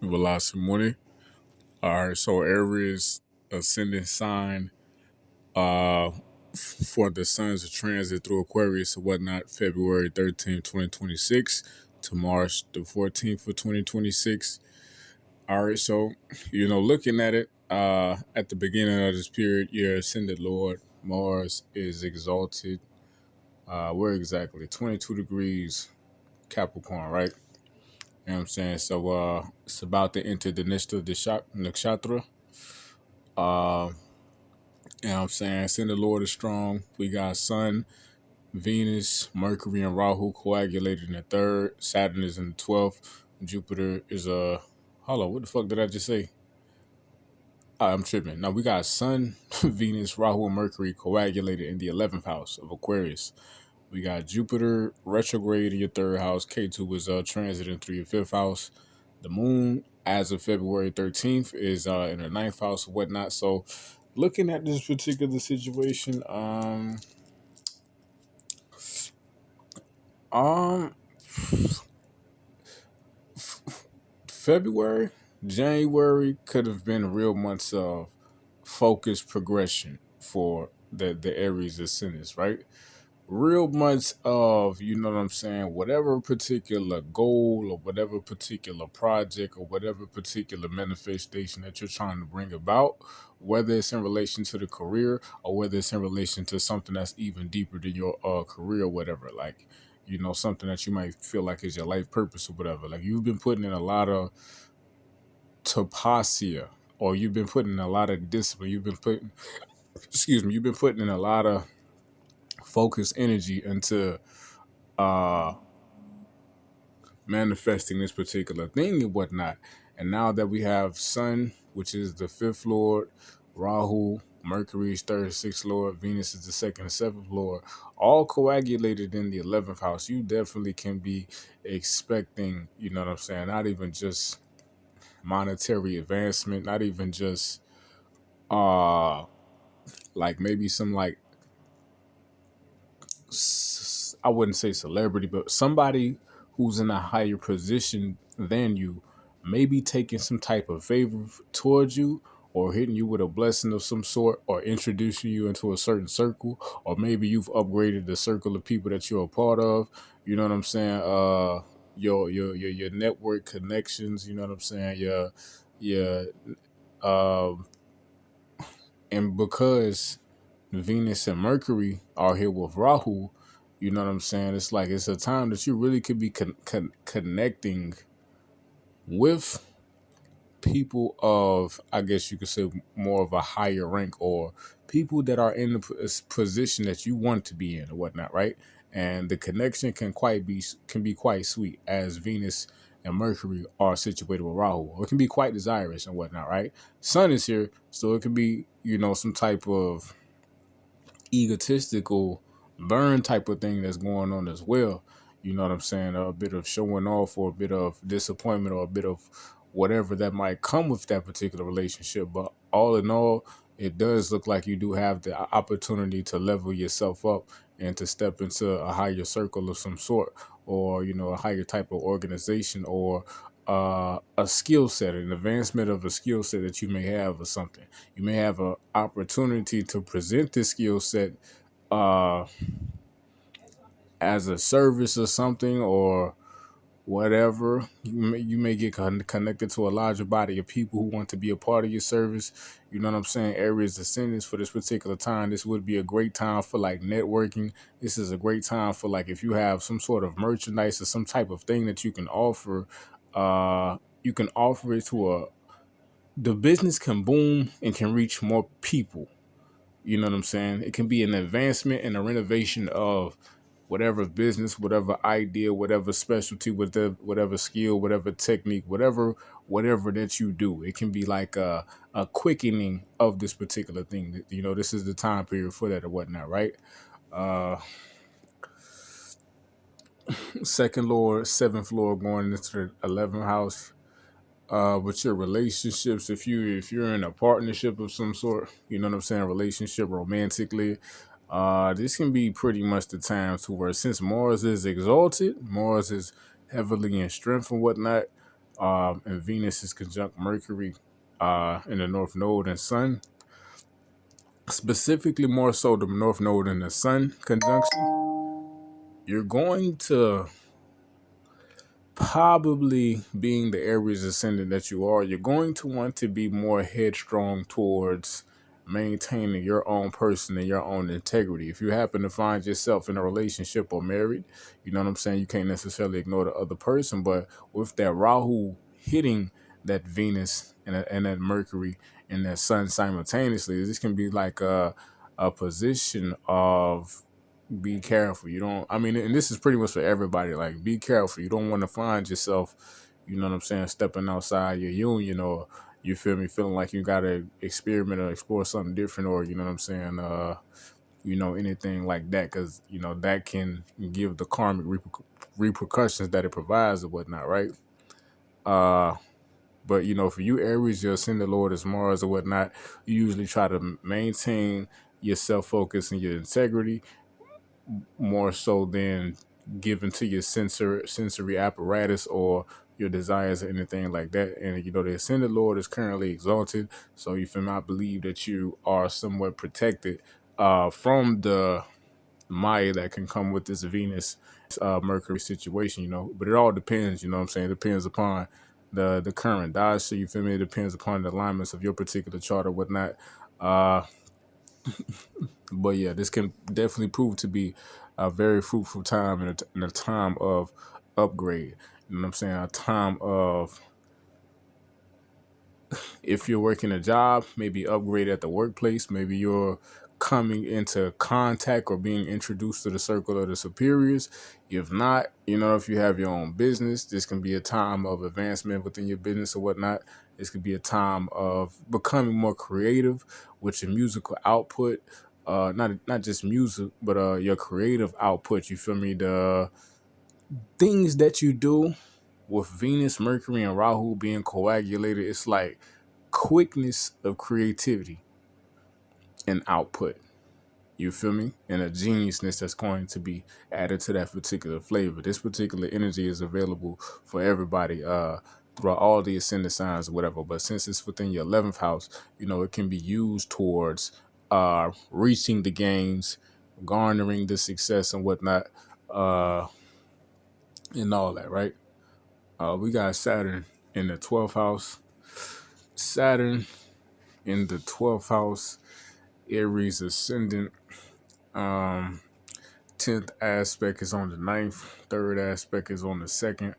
Velocity morning. All right, so Aries ascendant sign uh for the sun's transit through Aquarius and whatnot, February 13th, 2026 to March the 14th of 2026. All right, so looking at it, at the beginning of this period, your ascended Lord Mars is exalted. Where exactly? 22 degrees Capricorn, right? You know what I'm saying? So it's about to enter the nakshatra. Uh, you know what I'm saying? Sin the Lord is strong. We got Sun, Venus, Mercury, and Rahu coagulated in the third. Saturn is in the 12th. Jupiter is hold on, what the fuck did I just say? I'm tripping. Now we got Sun, Venus, Rahu, and Mercury coagulated in the 11th house of Aquarius. We got Jupiter retrograde in your third house. K2 is transiting through your fifth house. The moon, as of February 13th, is in the ninth house and whatnot. So, looking at this particular situation, um, February, January could have been real months of focused progression for the Aries ascendants, right? Real much of, you know what I'm saying, whatever particular goal or whatever particular project or whatever particular manifestation that you're trying to bring about, whether it's in relation to the career or whether it's in relation to something that's even deeper than your career or whatever, like, something that you might feel like is your life purpose or whatever. Like you've been putting in a lot of tapasia, or you've been putting in a lot of discipline. You've been putting in a lot of focused energy into uh manifesting this particular thing and whatnot. And now that we have Sun, which is the fifth lord, Rahu, Mercury is third, sixth lord, Venus is the second and seventh lord, all coagulated in the 11th house, you definitely can be expecting, you know what I'm saying, not even just monetary advancement, not even just like maybe some like I wouldn't say celebrity, but somebody who's in a higher position than you, maybe taking some type of favor towards you, or hitting you with a blessing of some sort, or introducing you into a certain circle, or maybe you've upgraded the circle of people that you're a part of. You know what I'm saying? Your network connections. You know what I'm saying? Your um, and because Venus and Mercury are here with Rahu, you know what I'm saying? It's like it's a time that you really could be connecting with people of, I guess you could say, more of a higher rank, or people that are in the position that you want to be in or whatnot, right? And the connection can be quite sweet, as Venus and Mercury are situated with Rahu, or it can be quite desirous and whatnot, right? Sun is here, so it can be, some type of egotistical burn type of thing that's going on as well. You know what I'm saying? A bit of showing off, or a bit of disappointment, or a bit of whatever that might come with that particular relationship. But all in all, it does look like you do have the opportunity to level yourself up and to step into a higher circle of some sort, or, a higher type of organization, or a skill set, an advancement of a skill set that you may have or something. You may have an opportunity to present this skill set uh, as a service or something, or whatever. You may get connected to a larger body of people who want to be a part of your service. You know what I'm saying? Aries ascendants for this particular time. This would be a great time for like networking. This is a great time for like if you have some sort of merchandise or some type of thing that you can offer. You can offer it to the business can boom and can reach more people. You know what I'm saying? It can be an advancement and a renovation of whatever business, whatever idea, whatever specialty, whatever skill, whatever technique, whatever that you do. It can be like a quickening of this particular thing. This is the time period for that or whatnot, right? Uh, second lord, seventh lord going into the 11th house. With your relationships, if you're in a partnership of some sort, you know what I'm saying, relationship romantically, this can be pretty much the time to where, since Mars is exalted, Mars is heavily in strength and whatnot, And Venus is conjunct Mercury in the North Node and Sun, specifically more so the North Node and the Sun conjunction. You're going to probably, being the Aries ascendant that you are, you're going to want to be more headstrong towards maintaining your own person and your own integrity. If you happen to find yourself in a relationship or married, you know what I'm saying, you can't necessarily ignore the other person, but with that Rahu hitting that Venus and that Mercury and that Sun simultaneously, this can be like a position of be careful. You don't, I mean, and this is pretty much for everybody. Like, be careful. You don't want to find yourself, you know what I'm saying, stepping outside your union, or you feel me, feeling like you got to experiment or explore something different, or, you know what I'm saying, anything like that. Cause, that can give the karmic repercussions that it provides or whatnot, right? But, for you, Aries, your ascendant Lord is Mars or whatnot. You usually try to maintain your self-focus and your integrity more so than given to your sensory apparatus or your desires or anything like that. And the ascended Lord is currently exalted, so you feel me, I believe that you are somewhat protected from the Maya that can come with this Venus Mercury situation, but it all depends, you know what I'm saying? It depends upon the current dodge. So you feel me, it depends upon the alignments of your particular chart or whatnot. But yeah, this can definitely prove to be a very fruitful time and a time of upgrade. You know what I'm saying? A time of, if you're working a job, maybe upgrade at the workplace. Maybe you're coming into contact or being introduced to the circle of the superiors. If not, if you have your own business, this can be a time of advancement within your business or whatnot. This could be a time of becoming more creative with your musical output. Not just music, but your creative output. You feel me? The things that you do with Venus, Mercury, and Rahu being coagulated, it's like quickness of creativity and output. You feel me? And a geniusness that's going to be added to that particular flavor. This particular energy is available for everybody throughout all the ascendant signs or whatever. But since it's within your 11th house, it can be used towards reaching the gains, garnering the success and whatnot, and all that, right? We got Saturn in the 12th house. Saturn in the 12th house, Aries ascendant. 10th aspect is on the 9th. Third aspect is on the 2nd.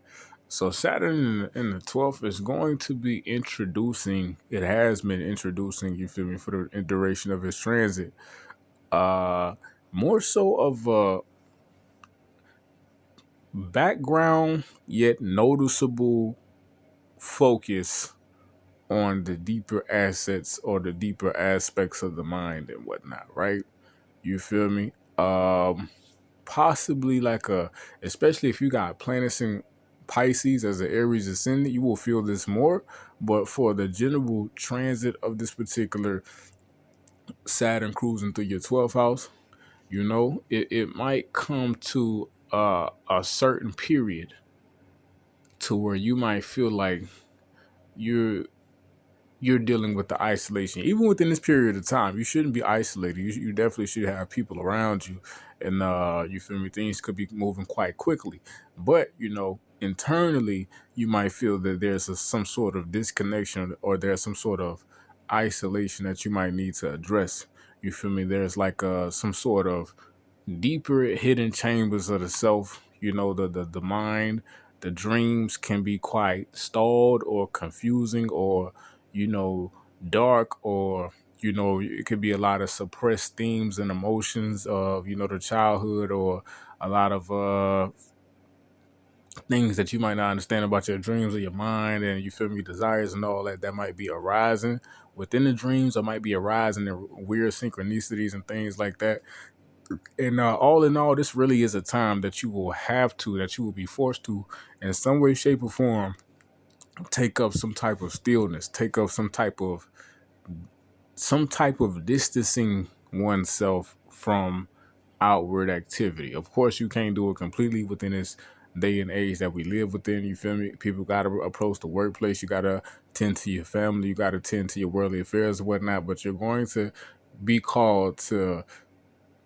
So Saturn in the 12th is going to be introducing, it has been introducing, you feel me, for the duration of its transit. More so of a background yet noticeable focus on the deeper assets or the deeper aspects of the mind and whatnot, right? You feel me? Possibly like especially if you got planets in Pisces as an Aries ascendant, you will feel this more. But for the general transit of this particular Saturn cruising through your 12th house, it might come to a certain period to where you might feel like you're you're dealing with the isolation. Even within this period of time, you shouldn't be isolated. You definitely should have people around you. And you feel me? Things could be moving quite quickly. But, internally, you might feel that there's some sort of disconnection or there's some sort of isolation that you might need to address. You feel me? There's like some sort of deeper hidden chambers of the self, the mind, the dreams can be quite stalled or confusing or, dark or, it could be a lot of suppressed themes and emotions of, the childhood or a lot of things that you might not understand about your dreams or your mind and you feel me, desires and all that might be arising within the dreams or might be arising in weird synchronicities and things like that. And all in all, this really is a time that you will be forced to, in some way, shape, or form, take up some type of stillness, take up some type of distancing oneself from outward activity. Of course, you can't do it completely within this day and age that we live within. You feel me? People got to approach the workplace. You got to tend to your family. You got to tend to your worldly affairs and whatnot. But you're going to be called to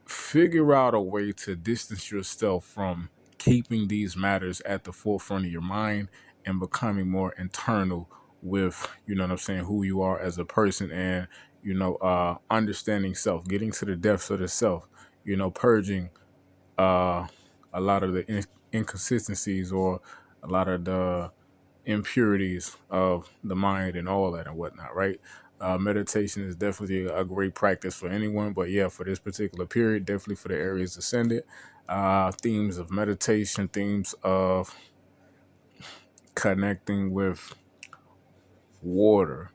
figure out a way to distance yourself from keeping these matters at the forefront of your mind and becoming more internal with, you know what I'm saying, who you are as a person, and, understanding self, getting to the depths of the self, purging uh, a lot of the inconsistencies, or a lot of the impurities of the mind and all that and whatnot, right? Meditation is definitely a great practice for anyone, but yeah, for this particular period, definitely for the Aries ascendant, themes of meditation, themes of connecting with water,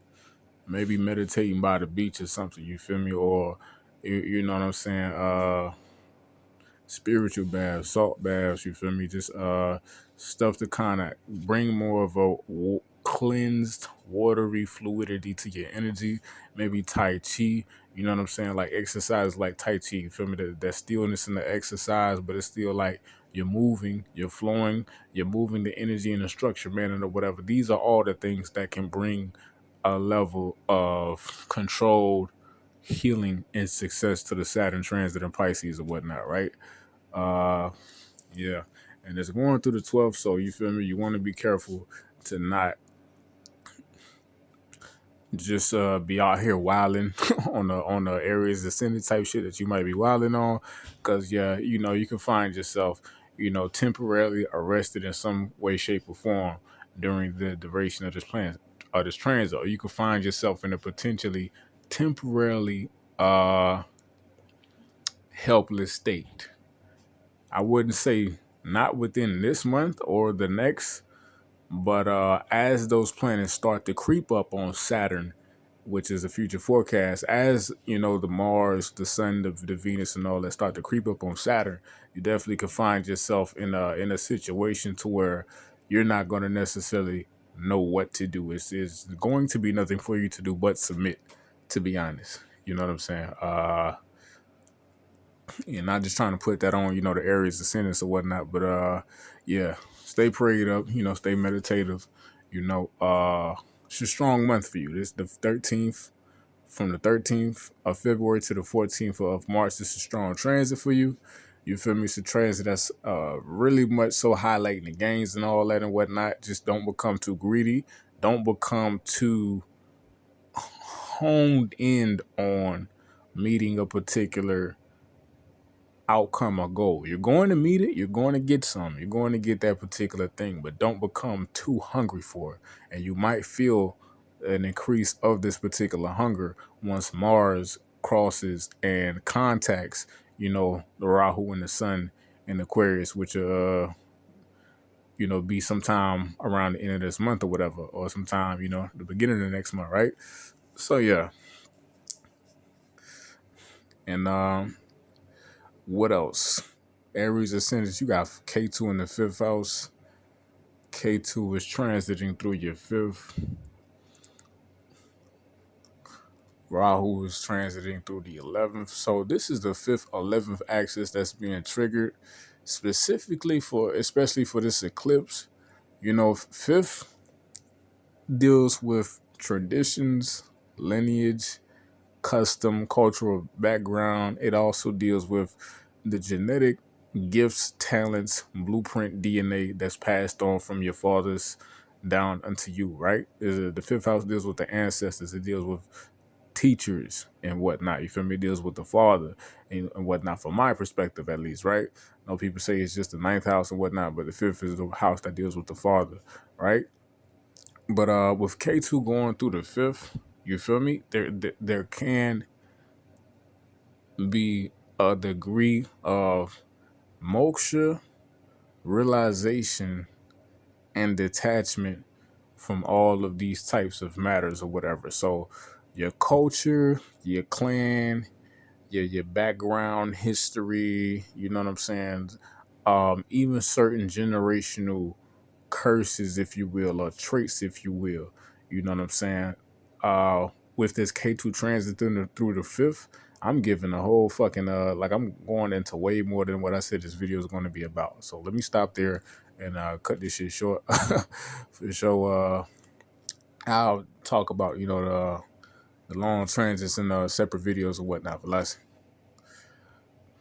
maybe meditating by the beach or something, you feel me? Or, you know what I'm saying? Spiritual baths, salt baths, you feel me? Just stuff to kind of bring more of a cleansed, watery fluidity to your energy. Maybe Tai Chi, you know what I'm saying? Like exercise like Tai Chi, you feel me? That stillness in the exercise, but it's still like you're moving, you're flowing, you're moving the energy in a structure manner or whatever. These are all the things that can bring a level of controlled healing and success to the Saturn transit in Pisces or whatnot, right? Uh, yeah, and it's going through the 12th, so you feel me? You want to be careful to not just be out here wilding on the Aries ascendant type shit that you might be wilding on, because yeah, you can find yourself, temporarily arrested in some way, shape, or form during the duration of this plan or this transit, or you can find yourself in a potentially temporarily helpless state. I wouldn't say not within this month or the next, but as those planets start to creep up on Saturn, which is a future forecast, as the Mars, the Sun, the Venus, and all that start to creep up on Saturn, you definitely could find yourself in a situation to where you're not going to necessarily know what to do. It's going to be nothing for you to do but submit, to be honest. You know what I'm saying? And not just trying to put that on, the Aries ascendants or whatnot, but yeah, stay prayed up, stay meditative, it's a strong month for you. This the 13th, from the 13th of February to the 14th of March. This is a strong transit for you. You feel me? It's a transit that's really much so highlighting the gains and all that and whatnot. Just don't become too greedy. Don't become too honed in on meeting a particular outcome or goal. You're going to meet it, you're going to get some, you're going to get that particular thing, but don't become too hungry for it. And you might feel an increase of this particular hunger once Mars crosses and contacts, the Rahu and the Sun in Aquarius, which be sometime around the end of this month or whatever, or sometime, the beginning of the next month, right? So yeah. And what else? Aries ascendants, you got K2 in the fifth house. K2 is transiting through your fifth. Rahu is transiting through the 11th. So this is the 5th, 11th axis that's being triggered specifically especially for this eclipse. 5th deals with traditions, lineage, custom, cultural background. It also deals with the genetic gifts, talents, blueprint DNA that's passed on from your fathers down unto you, right? The fifth house deals with the ancestors. It deals with teachers and whatnot. You feel me? It deals with the father and whatnot, from my perspective at least, right? I know people say it's just the ninth house and whatnot, but the fifth is the house that deals with the father, right? But with K2 going through the fifth, you feel me? There can be a degree of moksha, realization, and detachment from all of these types of matters or whatever. So your culture, your clan, your background, history, you know what I'm saying? Even certain generational curses, if you will, or traits, if you will. You know what I'm saying? With this K2 transit through the fifth, I'm giving a whole fucking like I'm going into way more than what I said this video is going to be about. So let me stop there and cut this shit short. For sure. I'll talk about the long transits in separate videos or whatnot. But